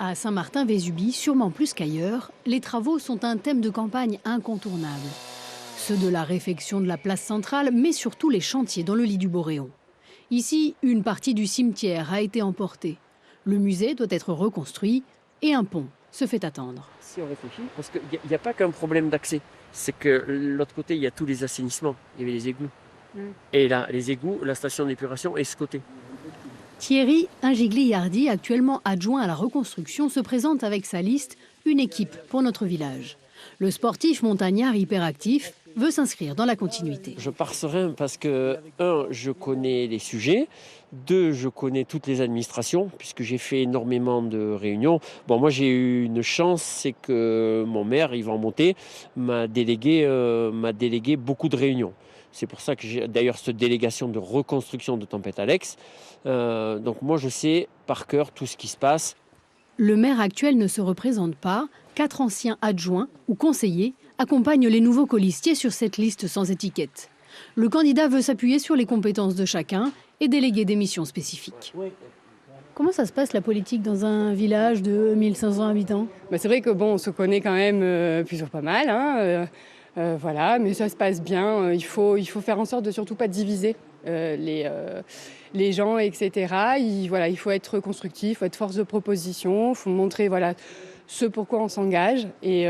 À Saint-Martin-Vésubie, sûrement plus qu'ailleurs, les travaux sont un thème de campagne incontournable. Ceux de la réfection de la place centrale, mais surtout les chantiers dans le lit du Boréon. Ici, une partie du cimetière a été emportée. Le musée doit être reconstruit et un pont se fait attendre. Si on réfléchit, parce qu'il n'y a pas qu'un problème d'accès, c'est que l'autre côté, il y a tous les assainissements, il y avait les égouts. Et là, les égouts, la station d'épuration est ce côté. Thierry Ingigli-Hardy, actuellement adjoint à la reconstruction, se présente avec sa liste une équipe pour notre village. Le sportif montagnard hyperactif veut s'inscrire dans la continuité. Je pars serein parce que, un, je connais les sujets, deux, je connais toutes les administrations, puisque j'ai fait énormément de réunions. Bon, moi, j'ai eu une chance, c'est que mon maire, Yvan Monté, m'a délégué beaucoup de réunions. C'est pour ça que j'ai d'ailleurs cette délégation de reconstruction de Tempête Alex. Donc moi, je sais par cœur tout ce qui se passe. Le maire actuel ne se représente pas. 4 anciens adjoints ou conseillers accompagnent les nouveaux colistiers sur cette liste sans étiquette. Le candidat veut s'appuyer sur les compétences de chacun et déléguer des missions spécifiques. Comment ça se passe la politique dans un village de 1500 habitants? C'est vrai que on se connaît quand même plutôt pas mal, hein, voilà, mais ça se passe bien. Il faut faire en sorte de surtout pas diviser les gens, etc. Il faut être constructif, il faut être force de proposition, il faut montrer ce pourquoi on s'engage et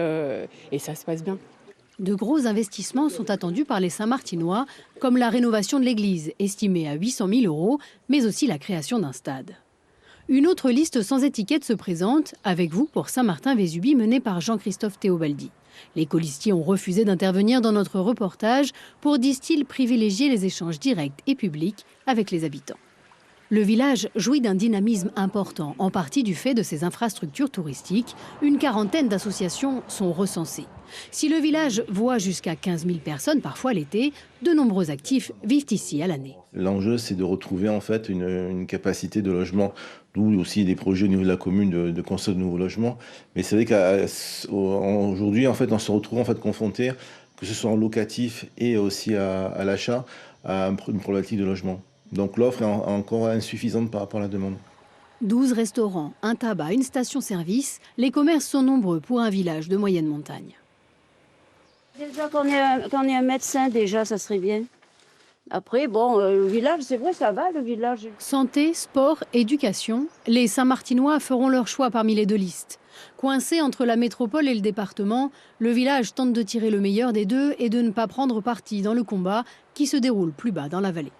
ça se passe bien. De gros investissements sont attendus par les Saint-Martinois, comme la rénovation de l'église, estimée à 800 000 €, mais aussi la création d'un stade. Une autre liste sans étiquette se présente, avec vous pour Saint-Martin-Vésubie, menée par Jean-Christophe Théobaldi. Les colistiers ont refusé d'intervenir dans notre reportage pour, disent-ils, privilégier les échanges directs et publics avec les habitants. Le village jouit d'un dynamisme important, en partie du fait de ses infrastructures touristiques. Une quarantaine d'associations sont recensées. Si le village voit jusqu'à 15 000 personnes, parfois l'été, de nombreux actifs vivent ici à l'année. L'enjeu, c'est de retrouver en fait une capacité de logement, d'où aussi des projets au niveau de la commune de construire de nouveaux logements. Mais c'est vrai qu'aujourd'hui, en fait, on se retrouve en fait confronté, que ce soit en locatif et aussi à l'achat, à une problématique de logement. Donc l'offre est encore insuffisante par rapport à la demande. 12 restaurants, un tabac, une station-service, les commerces sont nombreux pour un village de moyenne montagne. Déjà qu'on ait un médecin, déjà, ça serait bien. Après, le village, c'est vrai, ça va, le village. Santé, sport, éducation, les Saint-Martinois feront leur choix parmi les deux listes. Coincé entre la métropole et le département, le village tente de tirer le meilleur des deux et de ne pas prendre parti dans le combat qui se déroule plus bas dans la vallée.